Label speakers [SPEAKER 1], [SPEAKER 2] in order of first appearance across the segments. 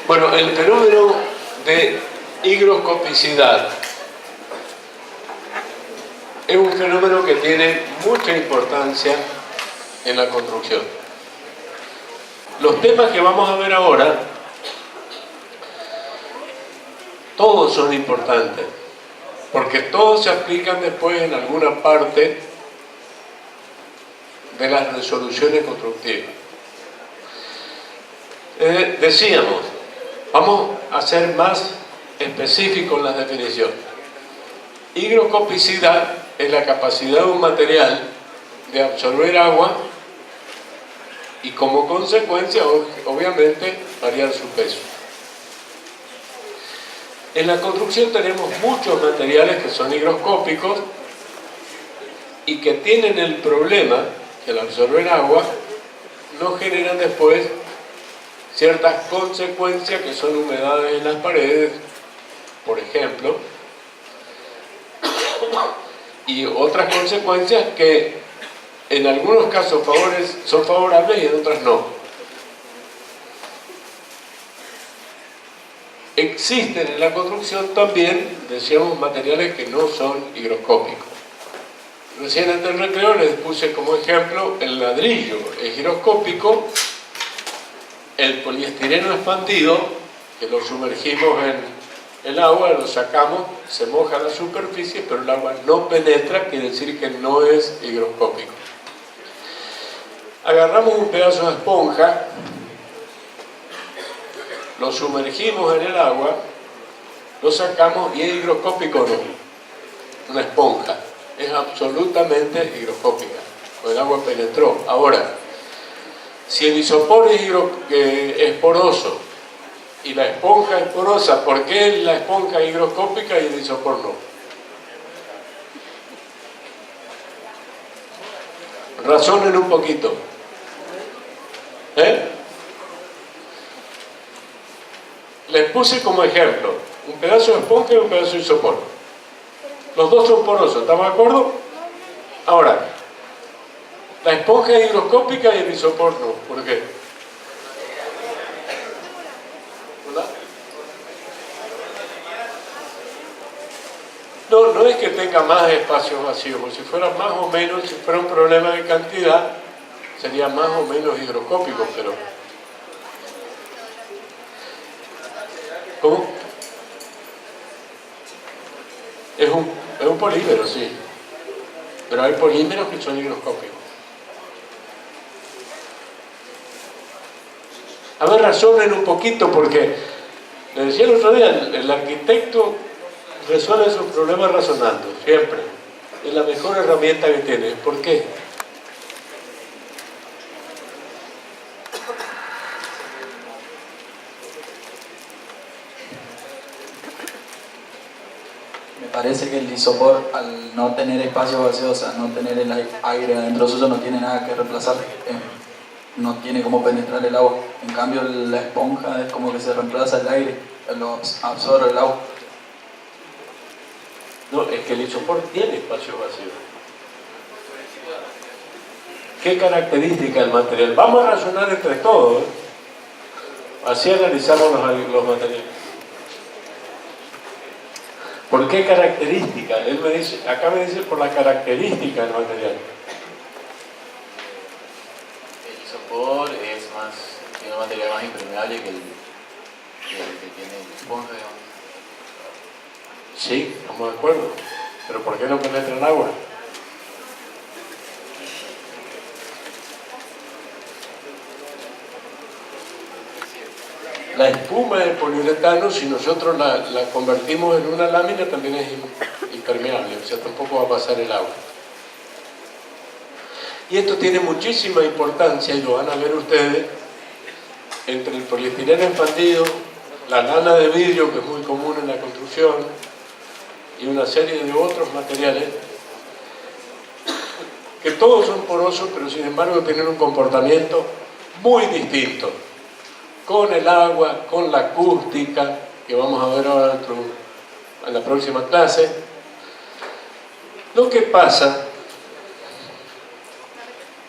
[SPEAKER 1] Bueno, el fenómeno de higroscopicidad es un fenómeno que tiene mucha importancia en la construcción. Los temas que vamos a ver ahora, todos son importantes, porque todos se aplican después en alguna parte de las resoluciones constructivas. Decíamos, vamos a ser más específicos en las definiciones. Higroscopicidad es la capacidad de un material de absorber agua y como consecuencia, obviamente, variar su peso. En la construcción tenemos muchos materiales que son higroscópicos y que tienen el problema que al absorber agua no generan después ciertas consecuencias que son humedades en las paredes, por ejemplo, y otras consecuencias que en algunos casos son favorables y en otras no. Existen en la construcción también, decíamos, materiales que no son higroscópicos. Recién antes del recreo les puse como ejemplo el ladrillo, es higroscópico. El poliestireno expandido, que lo sumergimos en el agua, lo sacamos, se moja la superficie, pero el agua no penetra, quiere decir que no es higroscópico. Agarramos un pedazo de esponja, lo sumergimos en el agua, lo sacamos y es higroscópico o no. Una esponja es absolutamente higroscópica, pues el agua penetró. Ahora, si el isopor es poroso y la esponja es porosa, ¿por qué la esponja es higroscópica y el isopor no? Razonen un poquito. Les puse como ejemplo un pedazo de esponja y un pedazo de isopor. Los dos son porosos, ¿estamos de acuerdo? Ahora, la esponja es higroscópica y el isopor no. ¿Por qué? ¿Hola? No es que tenga más espacios vacíos, porque si fuera más o menos, si fuera un problema de cantidad, sería más o menos higroscópico, pero... ¿Cómo? Es un polímero, sí. Pero hay polímeros que son higroscópicos. A ver, razonen un poquito, porque les decía el otro día, el arquitecto resuelve sus problemas razonando, siempre. Es la mejor herramienta que tiene. ¿Por qué?
[SPEAKER 2] Me parece que el isopor, al no tener espacio vacío, o sea, no tener el aire adentro suyo, no tiene nada que reemplazar. No tiene cómo penetrar el agua. En cambio, la esponja es como que se reemplaza el aire, lo absorbe el agua.
[SPEAKER 1] No, es que el isopor tiene espacio vacío. ¿Qué característica del material? Vamos a razonar entre todos, ¿eh? Así analizamos los materiales. ¿Por qué característica? Él me dice, acá me dice por la característica del material.
[SPEAKER 3] El isopor tiene un material más impermeable que el que tiene el esponja, digamos.
[SPEAKER 1] Sí, estamos de acuerdo. ¿Pero por qué no penetra el agua? La espuma del poliuretano, si nosotros la convertimos en una lámina, también es impermeable, o sea, tampoco va a pasar el agua. Y esto tiene muchísima importancia, y lo van a ver ustedes, entre el poliestireno expandido, la lana de vidrio, que es muy común en la construcción, y una serie de otros materiales, que todos son porosos, pero sin embargo tienen un comportamiento muy distinto, con el agua, con la acústica, que vamos a ver ahora en la próxima clase. Lo que pasa,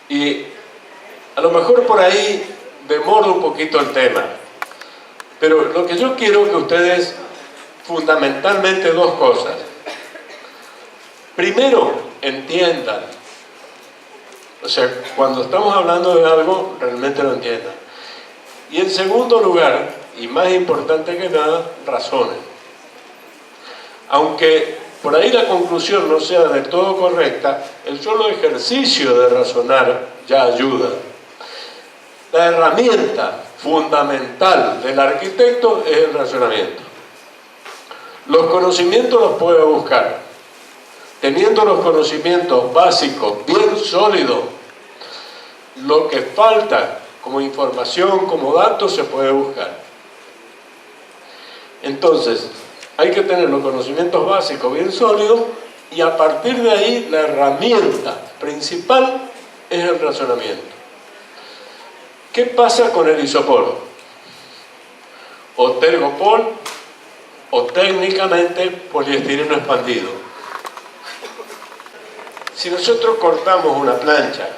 [SPEAKER 1] y a lo mejor por ahí demoro un poquito el tema, Pero lo que yo quiero que ustedes, fundamentalmente dos cosas. Primero, entiendan. O sea, cuando estamos hablando de algo, realmente lo entiendan. Y en segundo lugar, y más importante que nada, razonen. Aunque por ahí la conclusión no sea del todo correcta, el solo ejercicio de razonar ya ayuda. La herramienta fundamental del arquitecto es el razonamiento. Los conocimientos los puede buscar. Teniendo los conocimientos básicos bien sólidos, lo que falta como información, como datos, se puede buscar. Entonces, hay que tener los conocimientos básicos bien sólidos y a partir de ahí la herramienta principal es el razonamiento. ¿Qué pasa con el isopor? O tergopol o técnicamente poliestireno expandido. Si nosotros cortamos una plancha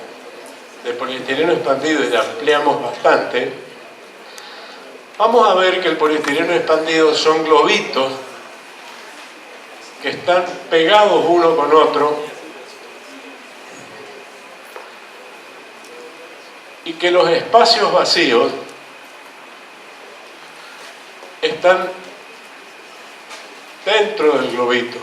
[SPEAKER 1] de poliestireno expandido y la ampliamos bastante, vamos a ver que el poliestireno expandido son globitos que están pegados uno con otro y que los espacios vacíos están dentro del globito.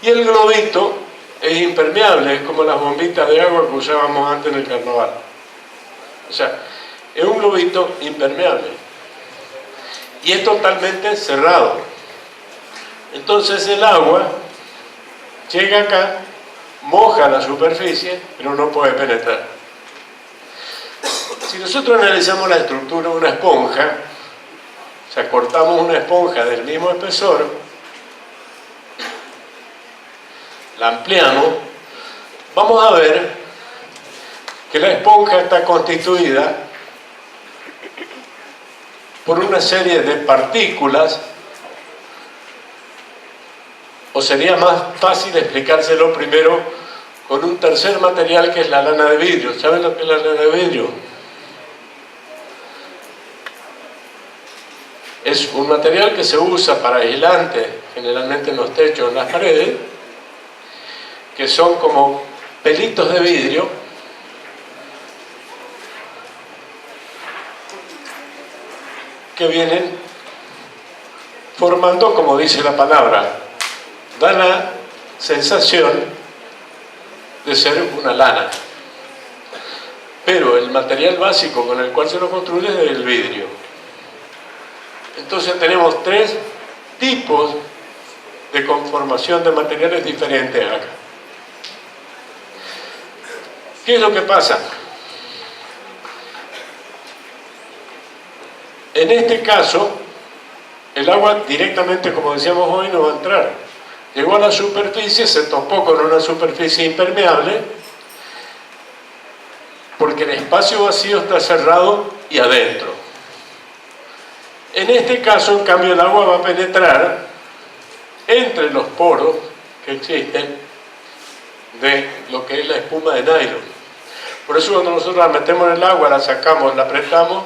[SPEAKER 1] Y el globito es impermeable, es como las bombitas de agua que usábamos antes en el carnaval. O sea, es un globito impermeable. Y es totalmente cerrado. Entonces el agua llega acá, moja la superficie, pero no puede penetrar. Si nosotros analizamos la estructura de una esponja, o sea, cortamos una esponja del mismo espesor, la ampliamos, vamos a ver que la esponja está constituida por una serie de partículas, o sería más fácil explicárselo primero con un tercer material que es la lana de vidrio. ¿Saben lo que es la lana de vidrio? Es un material que se usa para aislante, generalmente en los techos, en las paredes, que son como pelitos de vidrio que vienen formando, como dice la palabra, da la sensación de ser una lana. Pero el material básico con el cual se lo construye es el vidrio. Entonces tenemos tres tipos de conformación de materiales diferentes acá. ¿Qué es lo que pasa? En este caso, el agua directamente, como decíamos hoy, no va a entrar. Llegó a la superficie, se topó con una superficie impermeable, porque el espacio vacío está cerrado y adentro. En este caso, en cambio, el agua va a penetrar entre los poros que existen de lo que es la espuma de nylon. Por eso cuando nosotros la metemos en el agua, la sacamos, la apretamos,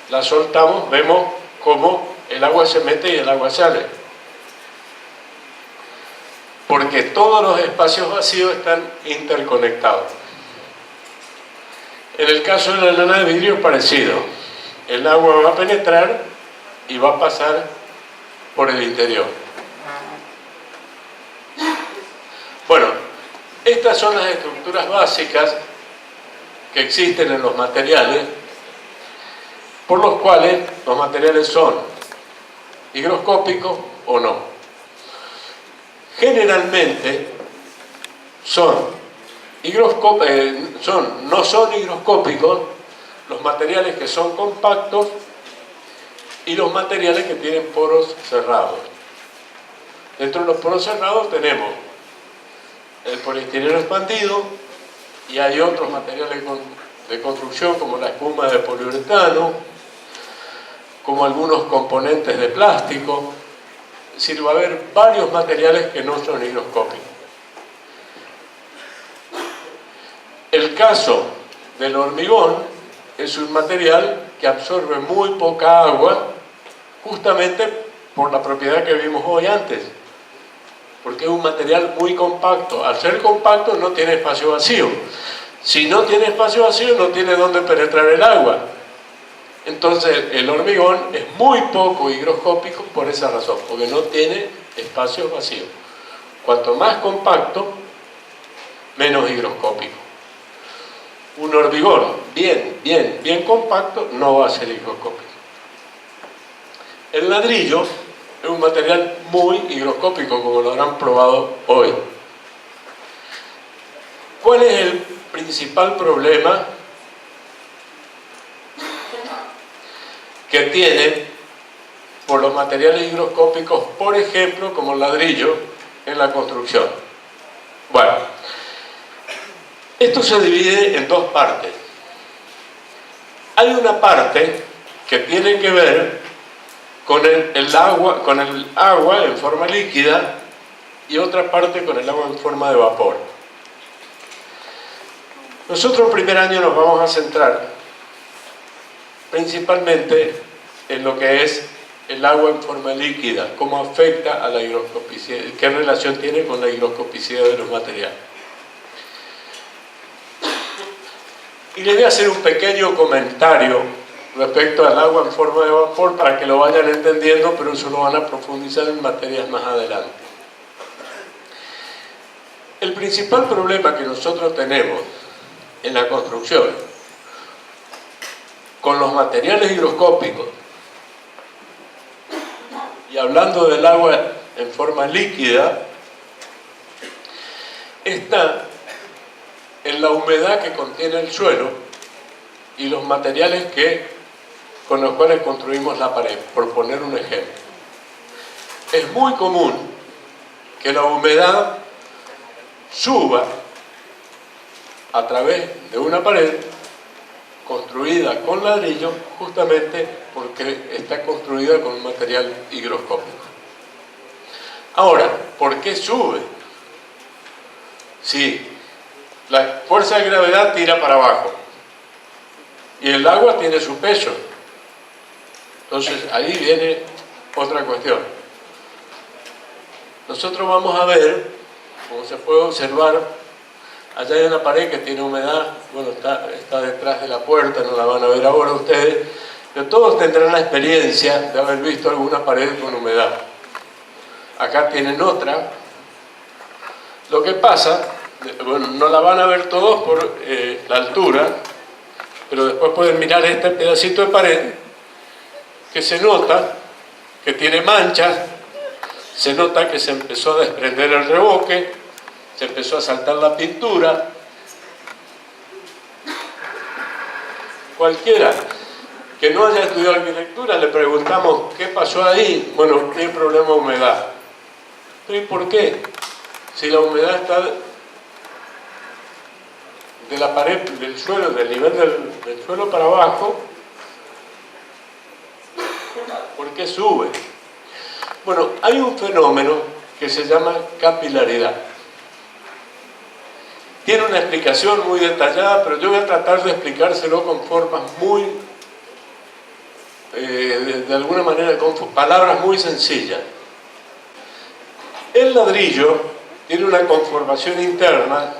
[SPEAKER 1] la soltamos, vemos cómo el agua se mete y el agua sale. Porque todos los espacios vacíos están interconectados. En el caso de la lana de vidrio es parecido. El agua va a penetrar y va a pasar por el interior. Bueno, estas son las estructuras básicas que existen en los materiales, por los cuales los materiales son higroscópicos o no. Generalmente no son higroscópicos los materiales que son compactos y los materiales que tienen poros cerrados. Dentro de los poros cerrados tenemos el poliestireno expandido y hay otros materiales de construcción como la espuma de poliuretano, como algunos componentes de plástico. Es decir, va a haber varios materiales que no son higroscópicos. El caso del hormigón es un material que absorbe muy poca agua, justamente por la propiedad que vimos hoy antes, porque es un material muy compacto. Al ser compacto no tiene espacio vacío. Si no tiene espacio vacío, no tiene dónde penetrar el agua. Entonces el hormigón es muy poco higroscópico por esa razón, porque no tiene espacios vacíos. Cuanto más compacto, menos higroscópico. Un hormigón bien compacto no va a ser higroscópico. El ladrillo es un material muy higroscópico, como lo habrán probado hoy. ¿Cuál es el principal problema que tienen por los materiales higroscópicos, por ejemplo, como el ladrillo, en la construcción? Bueno, esto se divide en dos partes. Hay una parte que tiene que ver con el agua en forma líquida y otra parte con el agua en forma de vapor. Nosotros el primer año nos vamos a centrar principalmente en lo que es el agua en forma líquida, cómo afecta a la higroscopicidad, qué relación tiene con la higroscopicidad de los materiales. Y les voy a hacer un pequeño comentario respecto al agua en forma de vapor para que lo vayan entendiendo, pero eso lo van a profundizar en materias más adelante. El principal problema que nosotros tenemos en la construcción con los materiales higroscópicos, y hablando del agua en forma líquida, está en la humedad que contiene el suelo y los materiales con los cuales construimos la pared, por poner un ejemplo. Es muy común que la humedad suba a través de una pared construida con ladrillo, justamente porque está construida con un material higroscópico. Ahora, ¿por qué sube? Si la fuerza de gravedad tira para abajo y el agua tiene su peso, entonces ahí viene otra cuestión. Nosotros vamos a ver, como se puede observar, allá hay una pared que tiene humedad, bueno, está detrás de la puerta, no la van a ver ahora ustedes, pero todos tendrán la experiencia de haber visto alguna pared con humedad. Acá tienen otra. Lo que pasa, bueno, no la van a ver todos por la altura, pero después pueden mirar este pedacito de pared que se nota que tiene manchas, se nota que se empezó a desprender el revoque, se empezó a saltar la pintura. Cualquiera que no haya estudiado arquitectura le preguntamos ¿qué pasó ahí? Bueno, tiene problema de humedad. ¿Y por qué? Si la humedad está de la pared, del suelo, del nivel del suelo para abajo, ¿por qué sube? Bueno, hay un fenómeno que se llama capilaridad. Tiene una explicación muy detallada, pero yo voy a tratar de explicárselo con formas muy, de alguna manera, con palabras muy sencillas. El ladrillo tiene una conformación interna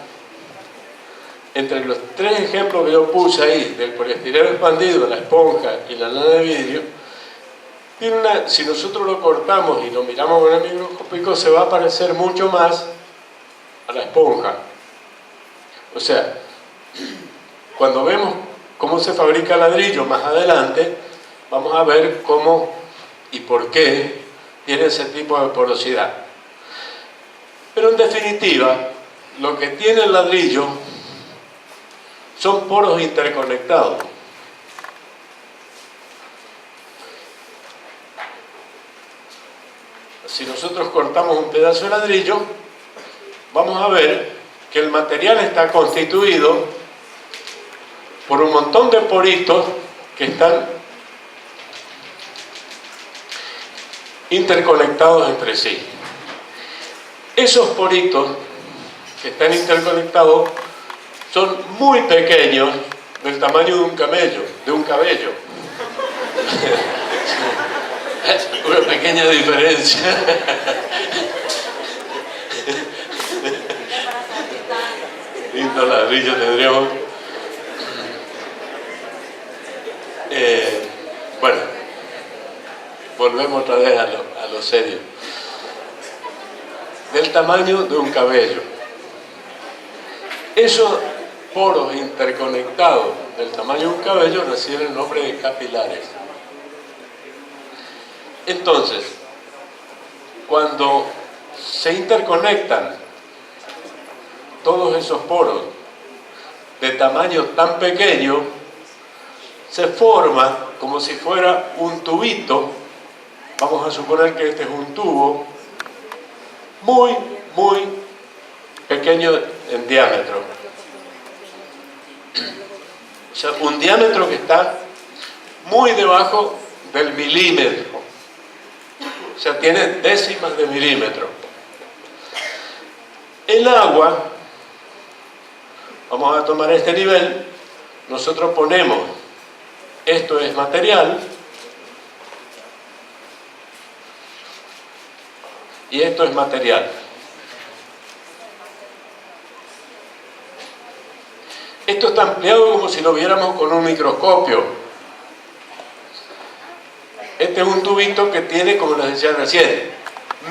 [SPEAKER 1] entre los tres ejemplos que yo puse ahí, del poliestireno expandido, la esponja y la lana de vidrio. Si nosotros lo cortamos y lo miramos con el microscópico, se va a parecer mucho más a la esponja. O sea, cuando vemos cómo se fabrica el ladrillo más adelante, vamos a ver cómo y por qué tiene ese tipo de porosidad. Pero en definitiva, lo que tiene el ladrillo son poros interconectados. Si nosotros cortamos un pedazo de ladrillo, vamos a ver que el material está constituido por un montón de poritos que están interconectados entre sí. Esos poritos que están interconectados son muy pequeños, del tamaño de un cabello. Una pequeña diferencia. Lindo ladrillo tendríamos. Bueno, volvemos otra vez a lo serio. Del tamaño de un cabello. Esos poros interconectados del tamaño de un cabello reciben el nombre de capilares. Entonces, cuando se interconectan todos esos poros de tamaño tan pequeño, se forma como si fuera un tubito. Vamos a suponer que este es un tubo muy, muy pequeño en diámetro. O sea, un diámetro que está muy debajo del milímetro. O sea, tiene décimas de milímetro. El agua, vamos a tomar este nivel, nosotros ponemos, esto es material, y esto es material. Esto está ampliado como si lo viéramos con un microscopio. Este es un tubito que tiene, como les decía recién,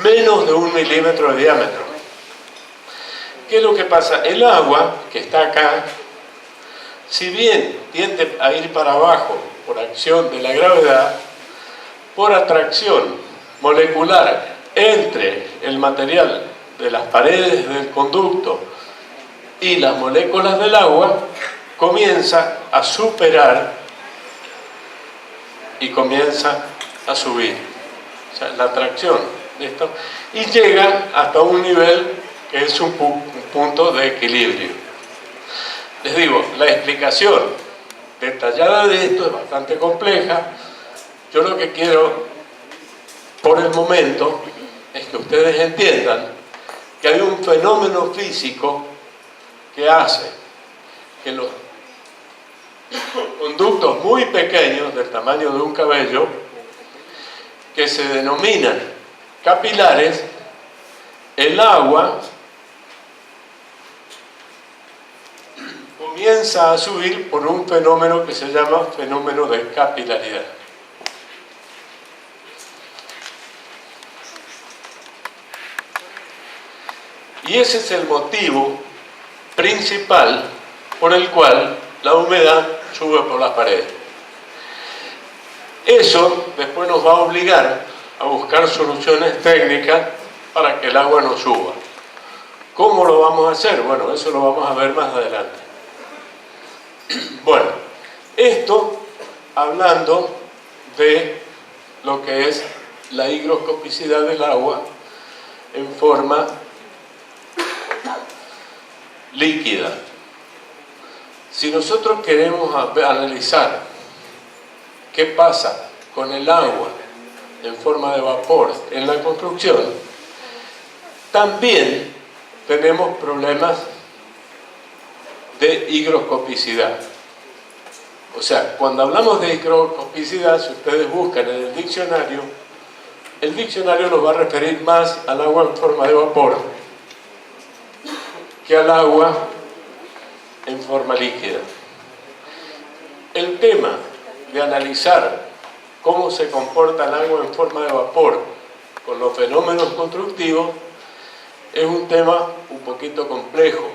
[SPEAKER 1] menos de 1 milímetro de diámetro. ¿Qué es lo que pasa? El agua, que está acá, si bien tiende a ir para abajo por acción de la gravedad, por atracción molecular entre el material de las paredes del conducto y las moléculas del agua, comienza a superar y comienza a subir. O sea, la atracción de esto, y llega hasta un nivel que es un punto de equilibrio. Les digo, la explicación detallada de esto es bastante compleja. Yo lo que quiero, por el momento, es que ustedes entiendan que hay un fenómeno físico que hace que los conductos muy pequeños, del tamaño de un cabello, que se denominan capilares, el agua comienza a subir por un fenómeno que se llama fenómeno de capilaridad. Y ese es el motivo principal por el cual la humedad sube por las paredes. Eso después nos va a obligar a buscar soluciones técnicas para que el agua no suba. ¿Cómo lo vamos a hacer? Bueno, eso lo vamos a ver más adelante. Bueno, esto hablando de lo que es la higroscopicidad del agua en forma líquida. Si nosotros queremos analizar qué pasa con el agua en forma de vapor en la construcción, también tenemos problemas de higroscopicidad. O sea, cuando hablamos de higroscopicidad, si ustedes buscan en el diccionario nos va a referir más al agua en forma de vapor que al agua en forma líquida. El tema de analizar cómo se comporta el agua en forma de vapor con los fenómenos constructivos es un tema un poquito complejo,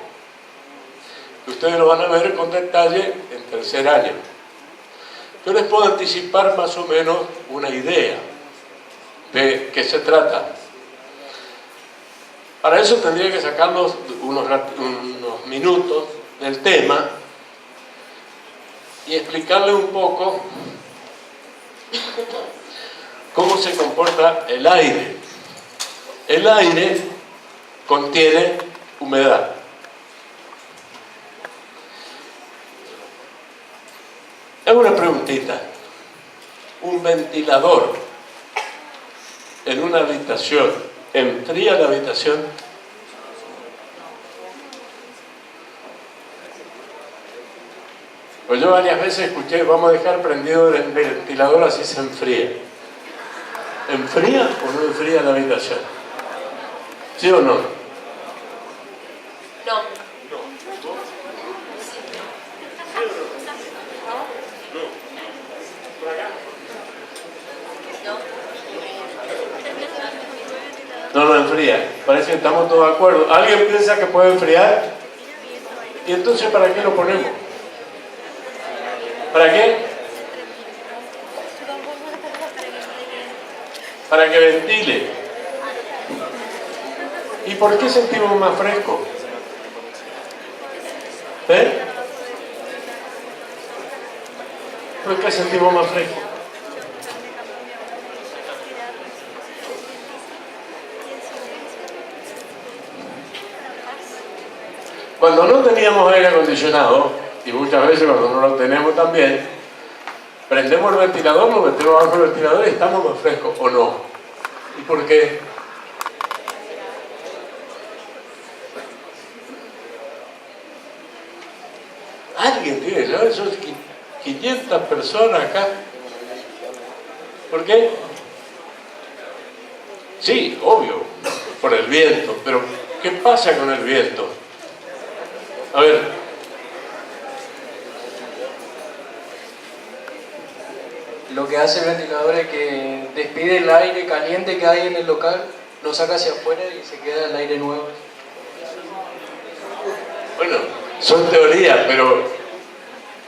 [SPEAKER 1] que ustedes lo van a ver con detalle en tercer año. Yo les puedo anticipar más o menos una idea de qué se trata. Para eso tendría que sacarlos unos minutos del tema y explicarles un poco cómo se comporta el aire. El aire contiene humedad. Hago una preguntita. Un ventilador en una habitación, ¿enfría la habitación? Pues yo varias veces escuché, vamos a dejar prendido el ventilador así se enfría. ¿Enfría o no enfría la habitación? ¿Sí o no?
[SPEAKER 4] No.
[SPEAKER 1] No, no enfría. Parece que estamos todos de acuerdo. ¿Alguien piensa que puede enfriar? ¿Y entonces para qué lo ponemos? ¿Para qué? Para que ventile. ¿Y por qué sentimos más fresco? ¿Eh? ¿Por qué sentimos más fresco? Cuando no teníamos aire acondicionado, y muchas veces cuando no lo tenemos también, prendemos el ventilador, nos metemos bajo el ventilador y estamos más frescos, ¿o no? ¿Y por qué? Alguien tiene, ¿sabes? Son 500 personas acá. ¿Por qué? Sí, obvio, por el viento, pero ¿qué pasa con el viento? A ver.
[SPEAKER 5] Lo que hace el ventilador es que despide el aire caliente que hay en el local, lo saca hacia afuera y se queda el aire nuevo.
[SPEAKER 1] Bueno, son teorías, pero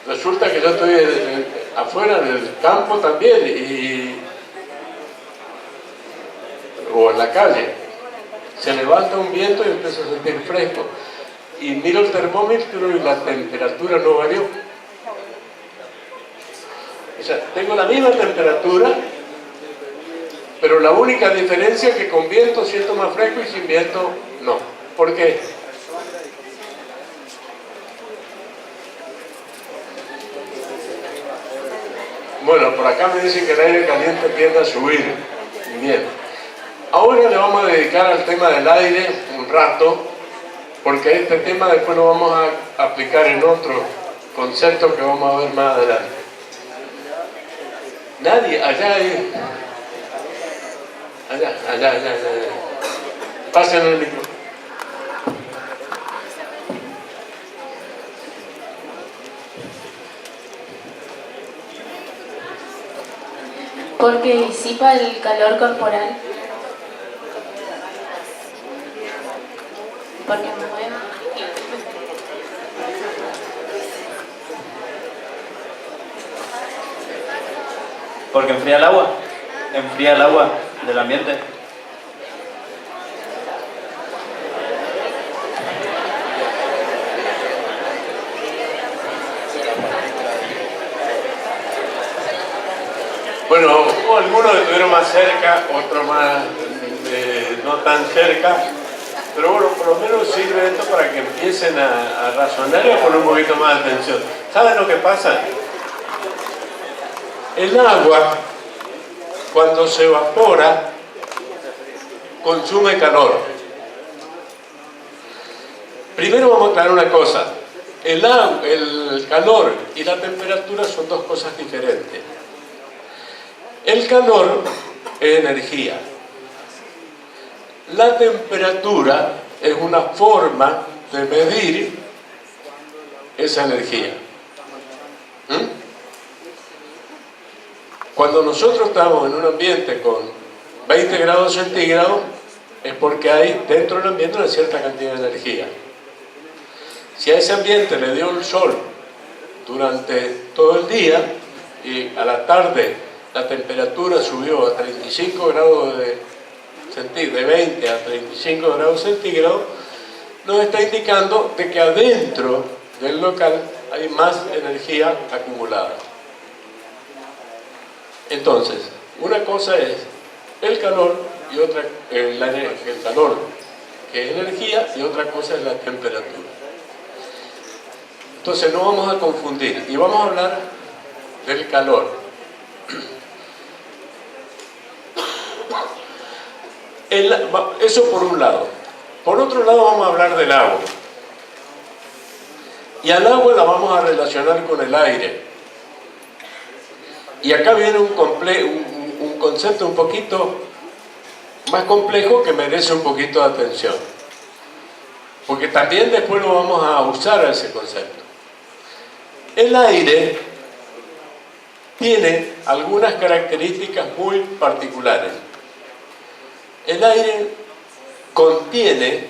[SPEAKER 1] resulta que yo estoy afuera en el campo también o en la calle. Se levanta un viento y empiezo a sentir fresco. Y miro el termómetro y la temperatura no varió. O sea, tengo la misma temperatura, pero la única diferencia es que con viento siento más fresco y sin viento no. ¿Por qué? Bueno, por acá me dicen que el aire caliente tiende a subir. Bien. Ahora le vamos a dedicar al tema del aire un rato, porque este tema después lo vamos a aplicar en otro concepto que vamos a ver más adelante. Nadie, allá hay... Allá. Pasen el micrófono.
[SPEAKER 4] Porque disipa el calor corporal. Porque me mueve.
[SPEAKER 6] Porque enfría el agua del ambiente.
[SPEAKER 1] Bueno, algunos estuvieron más cerca, otros más no tan cerca, pero bueno, por lo menos sirve esto para que empiecen a razonar y a poner un poquito más de atención. ¿Saben lo que pasa? El agua, cuando se evapora, consume calor. Primero vamos a aclarar una cosa. El calor y la temperatura son dos cosas diferentes. El calor es energía. La temperatura es una forma de medir esa energía. Cuando nosotros estamos en un ambiente con 20 grados centígrados, es porque hay dentro del ambiente una cierta cantidad de energía. Si a ese ambiente le dio el sol durante todo el día y a la tarde la temperatura subió a 35 grados de 20 a 35 grados centígrados, nos está indicando de que adentro del local hay más energía acumulada. Entonces, una cosa es el calor y otra el calor, que es energía, y otra cosa es la temperatura. Entonces no vamos a confundir y vamos a hablar del calor. Eso por un lado. Por otro lado vamos a hablar del agua. Y al agua la vamos a relacionar con el aire. Y acá viene un concepto un poquito más complejo que merece un poquito de atención. Porque también después lo vamos a usar a ese concepto. El aire tiene algunas características muy particulares. El aire contiene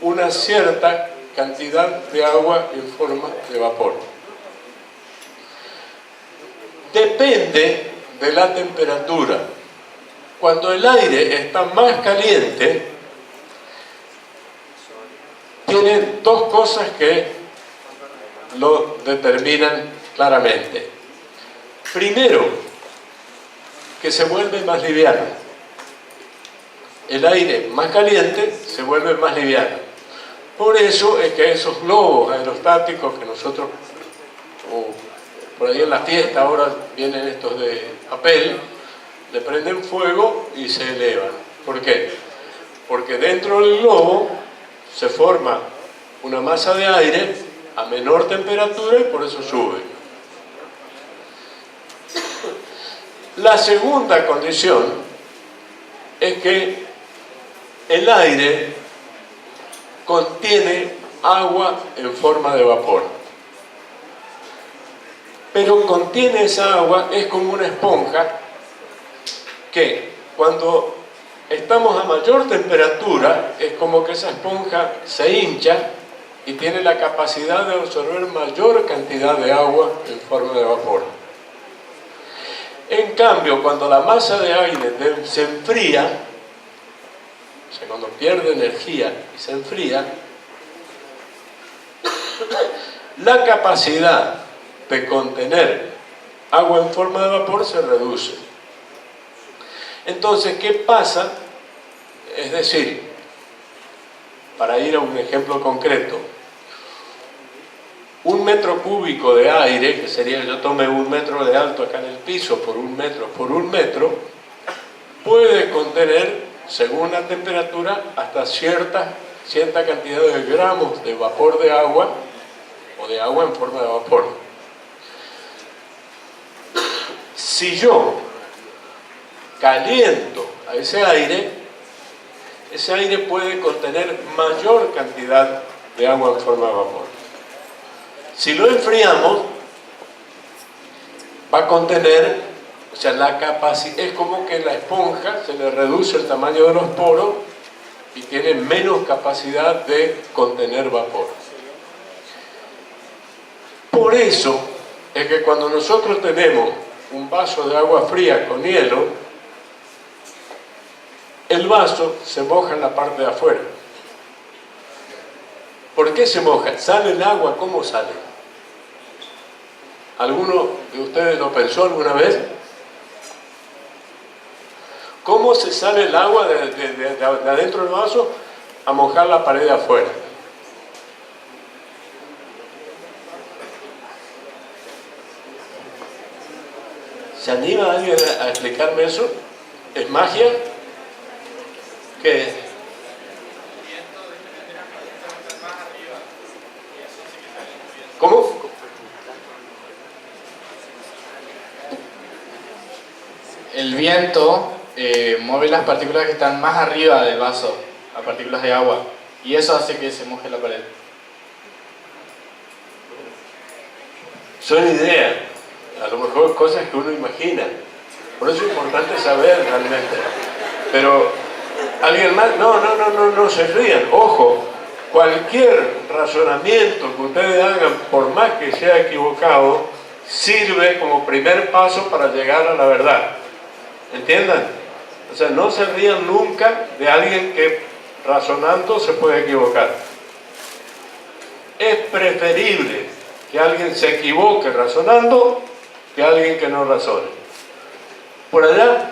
[SPEAKER 1] una cierta cantidad de agua en forma de vapor. Depende de la temperatura. Cuando el aire está más caliente, tiene dos cosas que lo determinan claramente. Primero, que se vuelve más liviano. El aire más caliente se vuelve más liviano. Por eso es que esos globos aerostáticos que nosotros, por ahí en la fiesta ahora vienen estos de papel, le prenden fuego y se elevan. ¿Por qué? Porque dentro del globo se forma una masa de aire a menor temperatura y por eso sube. La segunda condición es que el aire contiene agua en forma de vapor. Pero contiene esa agua, es como una esponja que cuando estamos a mayor temperatura es como que esa esponja se hincha y tiene la capacidad de absorber mayor cantidad de agua en forma de vapor. En cambio, cuando la masa de aire se enfría, o sea, cuando pierde energía y se enfría, la capacidad de contener agua en forma de vapor se reduce. Entonces, ¿qué pasa? Es decir, para ir a un ejemplo concreto, un metro cúbico de aire, que sería que yo tome 1 metro de alto acá en el piso por 1 metro por 1 metro, puede contener, según la temperatura, hasta cierta cantidad de gramos de vapor de agua o de agua en forma de vapor. Si yo caliento a ese aire puede contener mayor cantidad de agua en forma de vapor. Si lo enfriamos, va a contener, o sea, la capacidad, es como que la esponja se le reduce el tamaño de los poros y tiene menos capacidad de contener vapor. Por eso es que cuando nosotros tenemos un vaso de agua fría con hielo, el vaso se moja en la parte de afuera. ¿Por qué se moja? ¿Sale el agua? ¿Cómo sale? ¿Alguno de ustedes lo pensó alguna vez? ¿Cómo se sale el agua de adentro del vaso a mojar la pared de afuera? ¿Se anima alguien a explicarme eso? ¿Es magia? ¿Qué es? ¿Cómo?
[SPEAKER 7] El viento mueve las partículas que están más arriba del vaso, las partículas de agua, y eso hace que se moje la pared.
[SPEAKER 1] Son ideas, a lo mejor cosas que uno imagina. Por eso es importante saber realmente. Pero, ¿alguien más? No se rían. Ojo, cualquier razonamiento que ustedes hagan, por más que sea equivocado, sirve como primer paso para llegar a la verdad. ¿Entiendan? O sea, no se rían nunca de alguien que razonando se puede equivocar. Es preferible que alguien se equivoque razonando que alguien que no razone. Por allá.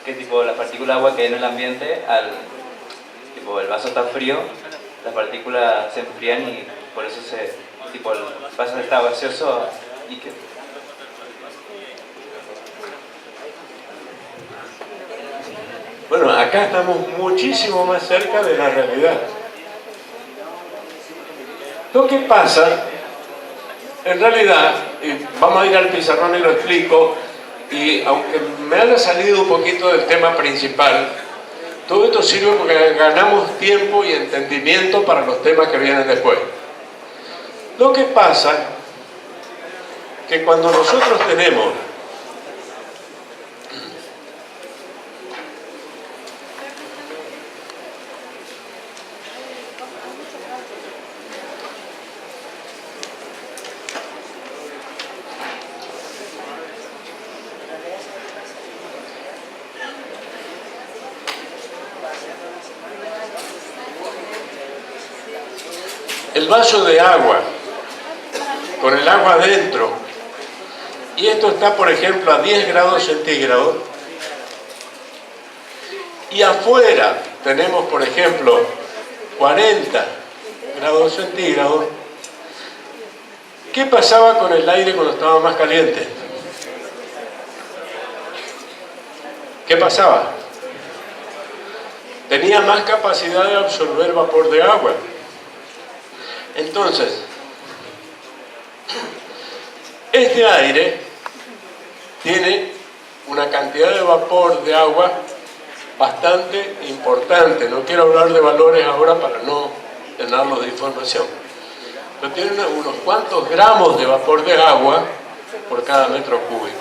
[SPEAKER 8] Que tipo las partículas de agua que hay en el ambiente, tipo el vaso está frío, las partículas se enfrían y por eso tipo el vaso está gaseoso y que
[SPEAKER 1] Bueno, acá estamos muchísimo más cerca de la realidad. Lo que pasa, en realidad, y vamos a ir al pizarrón y lo explico, y aunque me haya salido un poquito del tema principal, todo esto sirve porque ganamos tiempo y entendimiento para los temas que vienen después. Lo que pasa que cuando nosotros tenemos el vaso de agua, con el agua adentro, y esto está, por ejemplo, a 10 grados centígrados, y afuera tenemos, por ejemplo, 40 grados centígrados, ¿qué pasaba con el aire cuando estaba más caliente? ¿Qué pasaba? Tenía más capacidad de absorber vapor de agua. Entonces, este aire tiene una cantidad de vapor de agua bastante importante. No quiero hablar de valores ahora para no llenarlos de información. Pero tiene unos cuantos gramos de vapor de agua por cada metro cúbico.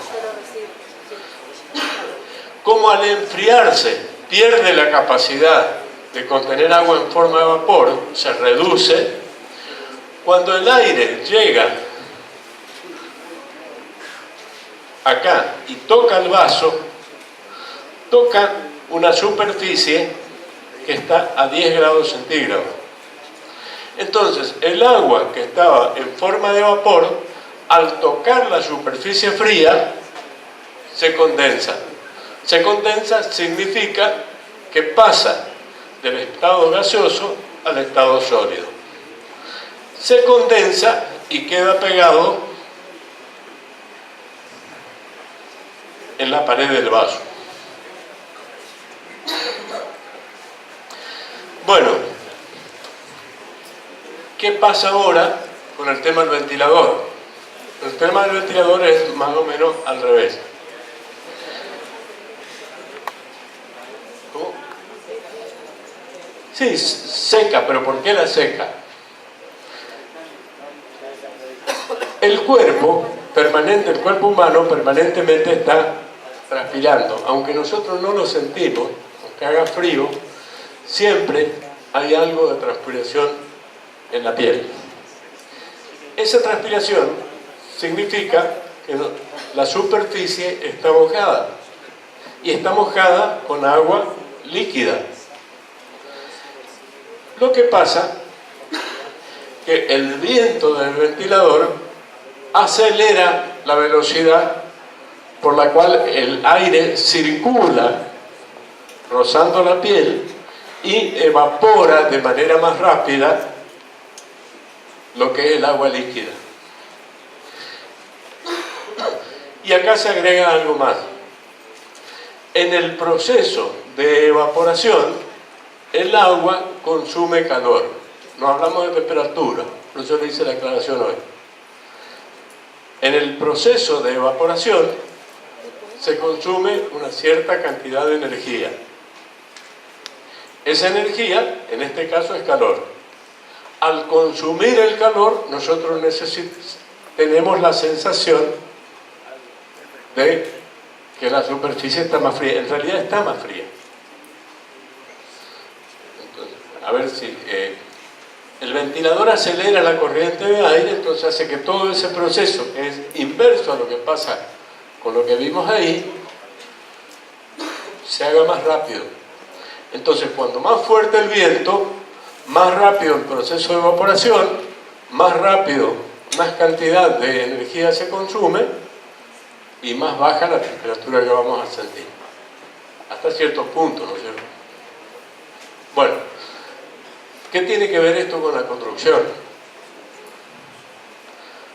[SPEAKER 1] Como al enfriarse pierde la capacidad de contener agua en forma de vapor, se reduce. Cuando el aire llega acá y toca el vaso, toca una superficie que está a 10 grados centígrados. Entonces, el agua que estaba en forma de vapor, al tocar la superficie fría, se condensa. Se condensa significa que pasa del estado gaseoso al estado sólido. Se condensa y queda pegado en la pared del vaso. Bueno, ¿qué pasa ahora con el tema del ventilador? El tema del ventilador es más o menos al revés. ¿Cómo? Sí, seca, pero ¿por qué la seca? El cuerpo humano permanentemente está transpirando. Aunque nosotros no lo sentimos, aunque haga frío, siempre hay algo de transpiración en la piel. Esa transpiración significa que la superficie está mojada. Y está mojada con agua líquida. Lo que pasa que el viento del ventilador acelera la velocidad por la cual el aire circula rozando la piel y evapora de manera más rápida lo que es el agua líquida. Y acá se agrega algo más. En el proceso de evaporación, el agua consume calor. No hablamos de temperatura, por eso le hice la aclaración hoy. En el proceso de evaporación se consume una cierta cantidad de energía. Esa energía, en este caso, es calor. Al consumir el calor, nosotros tenemos la sensación de que la superficie está más fría. En realidad está más fría. Entonces, a ver si... el ventilador acelera la corriente de aire, entonces hace que todo ese proceso, que es inverso a lo que pasa con lo que vimos ahí, se haga más rápido. Entonces, cuando más fuerte el viento, más rápido el proceso de evaporación, más rápido, más cantidad de energía se consume y más baja la temperatura que vamos a sentir. Hasta cierto punto, ¿no es cierto? Bueno, ¿qué tiene que ver esto con la construcción?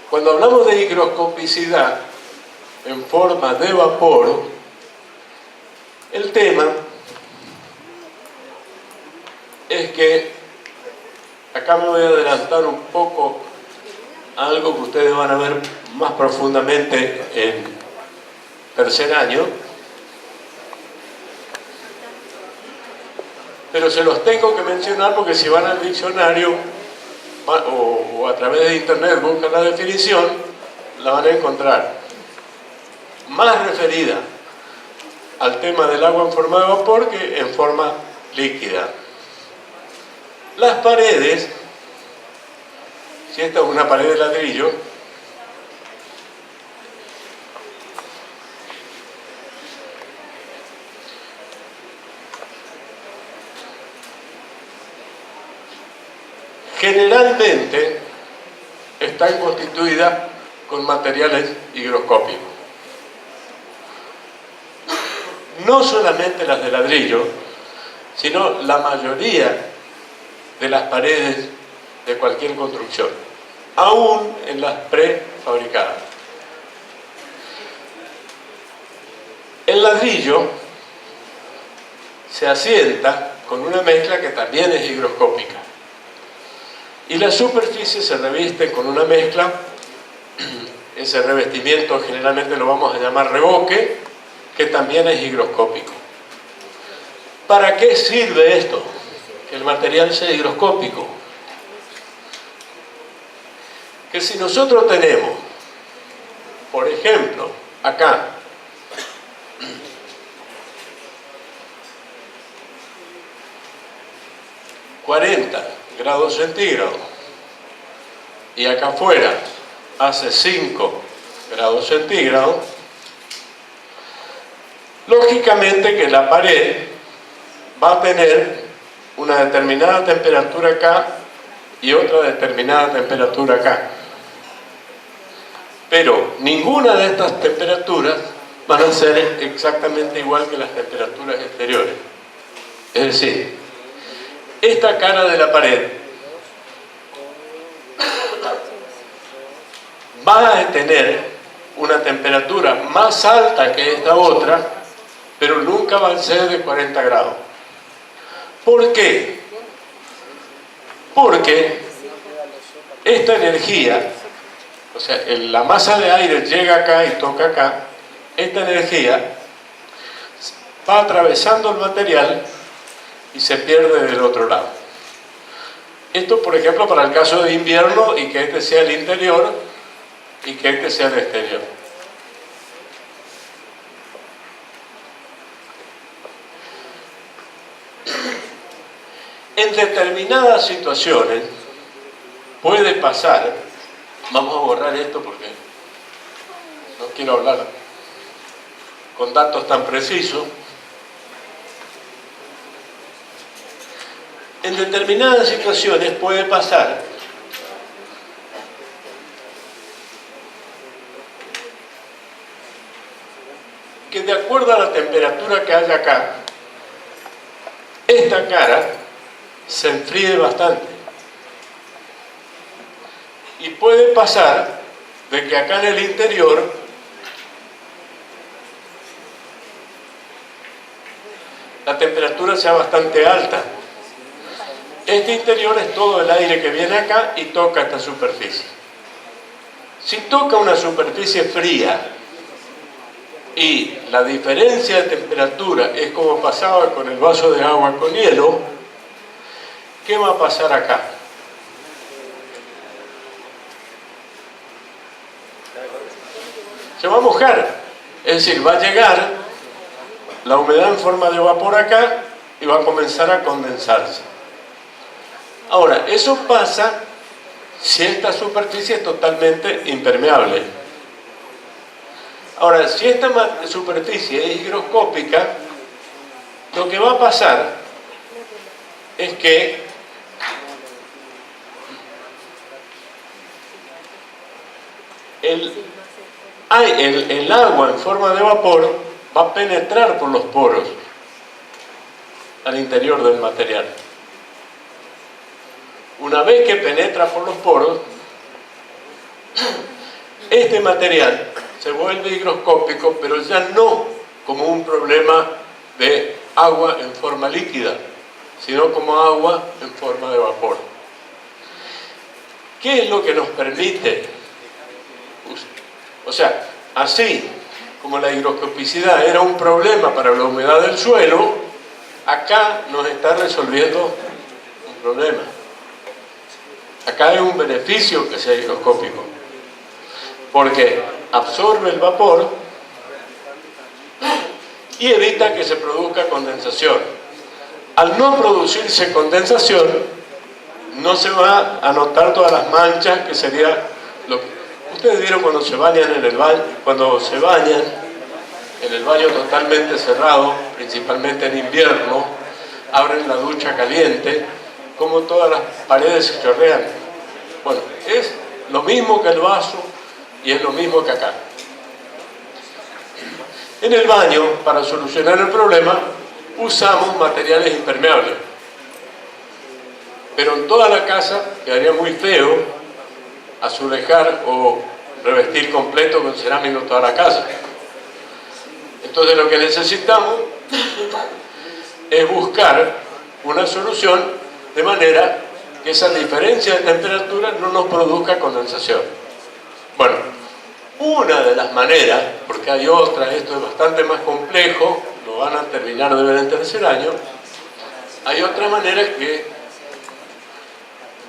[SPEAKER 1] Cuando hablamos de higroscopicidad en forma de vapor, el tema es que acá me voy a adelantar un poco a algo que ustedes van a ver más profundamente en tercer año, pero se los tengo que mencionar porque si van al diccionario o a través de internet buscan la definición, la van a encontrar más referida al tema del agua en forma de vapor que en forma líquida. Las paredes, si esta es una pared de ladrillo, generalmente están constituidas con materiales higroscópicos. No solamente las de ladrillo, sino la mayoría de las paredes de cualquier construcción, aún en las prefabricadas. El ladrillo se asienta con una mezcla que también es higroscópica y la superficie se reviste con una mezcla. Ese revestimiento generalmente lo vamos a llamar revoque, que también es higroscópico. ¿Para qué sirve esto? Que el material sea higroscópico. Que si nosotros tenemos, por ejemplo, acá, ...40 grados centígrados... y acá afuera hace 5 grados centígrados... lógicamente que la pared va a tener una determinada temperatura acá y otra determinada temperatura acá. Pero ninguna de estas temperaturas van a ser exactamente igual que las temperaturas exteriores. Es decir, esta cara de la pared va a tener una temperatura más alta que esta otra, pero nunca va a ser de 40 grados. ¿Por qué? Porque esta energía, o sea, la masa de aire llega acá y toca acá, esta energía va atravesando el material y se pierde del otro lado. Esto, por ejemplo, para el caso de invierno y que este sea el interior y que este sea el exterior. En determinadas situaciones puede pasar, vamos a borrar esto porque no quiero hablar con datos tan precisos. En determinadas situaciones puede pasar que de acuerdo a la temperatura que haya acá, esta cara se enfríe bastante. Y puede pasar de que acá en el interior la temperatura sea bastante alta. Este interior es todo el aire que viene acá y toca esta superficie. Si toca una superficie fría y la diferencia de temperatura es como pasaba con el vaso de agua con hielo, ¿qué va a pasar acá? Se va a mojar, es decir, va a llegar la humedad en forma de vapor acá y va a comenzar a condensarse. Ahora, eso pasa si esta superficie es totalmente impermeable. Ahora, si esta superficie es higroscópica, lo que va a pasar es que el agua en forma de vapor va a penetrar por los poros al interior del material. Una vez que penetra por los poros, este material se vuelve higroscópico, pero ya no como un problema de agua en forma líquida, sino como agua en forma de vapor. ¿Qué es lo que nos permite? O sea, así como la higroscopicidad era un problema para la humedad del suelo, acá nos está resolviendo un problema. Acá hay un beneficio que sea higroscópico, porque absorbe el vapor y evita que se produzca condensación. Al no producirse condensación, no se va a notar todas las manchas, que sería lo que ustedes vieron cuando se bañan en el baño, en el baño totalmente cerrado, principalmente en invierno, abren la ducha caliente, como todas las paredes se chorrean. Bueno, es lo mismo que el vaso y es lo mismo que acá. En el baño, para solucionar el problema, usamos materiales impermeables. Pero en toda la casa quedaría muy feo azulejar o revestir completo con cerámico toda la casa. Entonces lo que necesitamos es buscar una solución de manera que esa diferencia de temperatura no nos produzca condensación. Bueno, una de las maneras, porque hay otras, esto es bastante más complejo, lo van a terminar de ver en tercer año, hay otras maneras que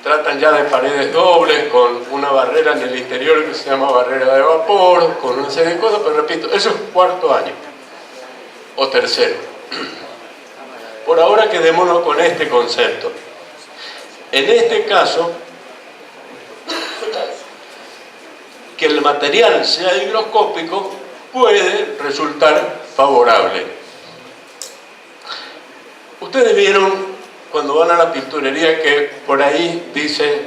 [SPEAKER 1] tratan ya de paredes dobles, con una barrera en el interior que se llama barrera de vapor, con una serie de cosas, pero repito, eso es cuarto año, o tercero. Por ahora quedémonos con este concepto. En este caso, que el material sea higroscópico puede resultar favorable. Ustedes vieron cuando van a la pinturería que por ahí dice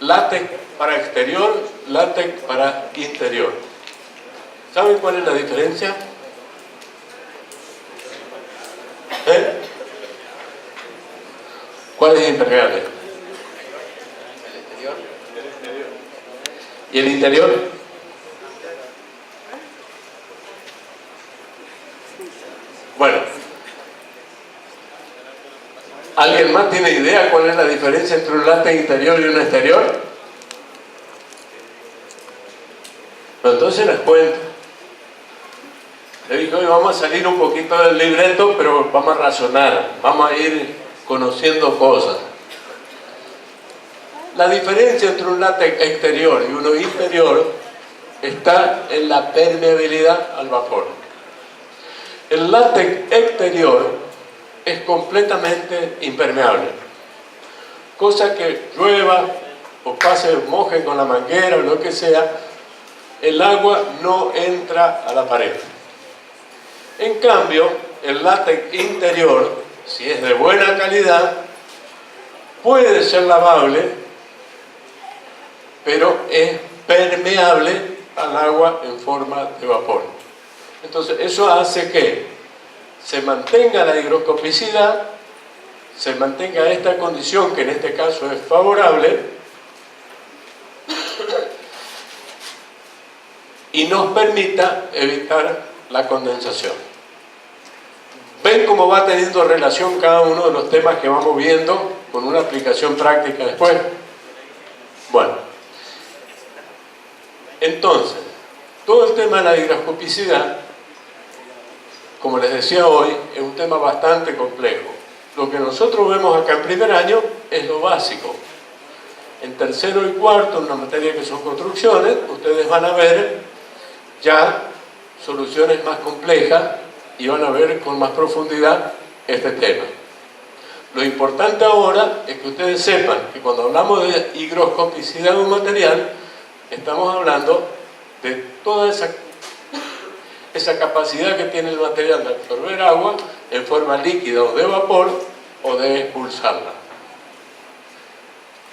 [SPEAKER 1] látex para exterior, látex para interior. ¿Saben cuál es la diferencia? ¿Cuál es impermeable?
[SPEAKER 5] El exterior.
[SPEAKER 1] ¿Y el interior? Bueno, ¿alguien más tiene idea cuál es la diferencia entre un látex interior y un exterior? Pero entonces les cuento. Le dije, hoy vamos a salir un poquito del libreto, pero vamos a razonar, vamos a ir conociendo cosas. La diferencia entre un látex exterior y uno interior está en la permeabilidad al vapor. El látex exterior es completamente impermeable, cosa que llueva o pase, moje con la manguera o lo que sea, el agua no entra a la pared. En cambio, el látex interior, si es de buena calidad, puede ser lavable, pero es permeable al agua en forma de vapor. Entonces, eso hace que se mantenga la higroscopicidad, se mantenga esta condición, que en este caso es favorable, y nos permita evitar la condensación. ¿Ven cómo va teniendo relación cada uno de los temas que vamos viendo con una aplicación práctica después? Bueno, entonces, todo el tema de la higroscopicidad, como les decía hoy, es un tema bastante complejo. Lo que nosotros vemos acá en primer año es lo básico. En tercero y cuarto, en una materia que son construcciones, ustedes van a ver ya soluciones más complejas y van a ver con más profundidad este tema. Lo importante ahora es que ustedes sepan que cuando hablamos de higroscopicidad de un material, estamos hablando de toda esa capacidad que tiene el material de absorber agua en forma líquida o de vapor o de expulsarla.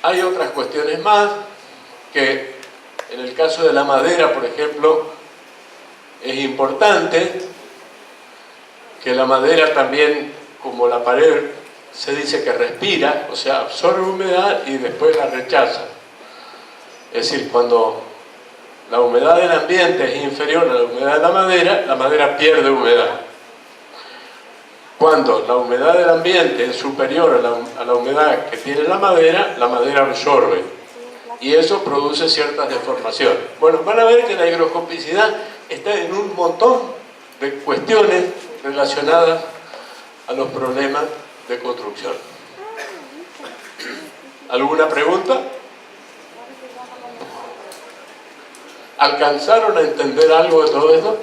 [SPEAKER 1] Hay otras cuestiones más que en el caso de la madera, por ejemplo, es importante que la madera también, como la pared, se dice que respira, o sea, absorbe humedad y después la rechaza. Es decir, cuando la humedad del ambiente es inferior a la humedad de la madera pierde humedad. Cuando la humedad del ambiente es superior a la humedad que tiene la madera absorbe y eso produce ciertas deformaciones. Bueno, van a ver que la higroscopicidad está en un montón de cuestiones relacionadas a los problemas de construcción. ¿Alguna pregunta? ¿Alcanzaron a entender algo de todo esto?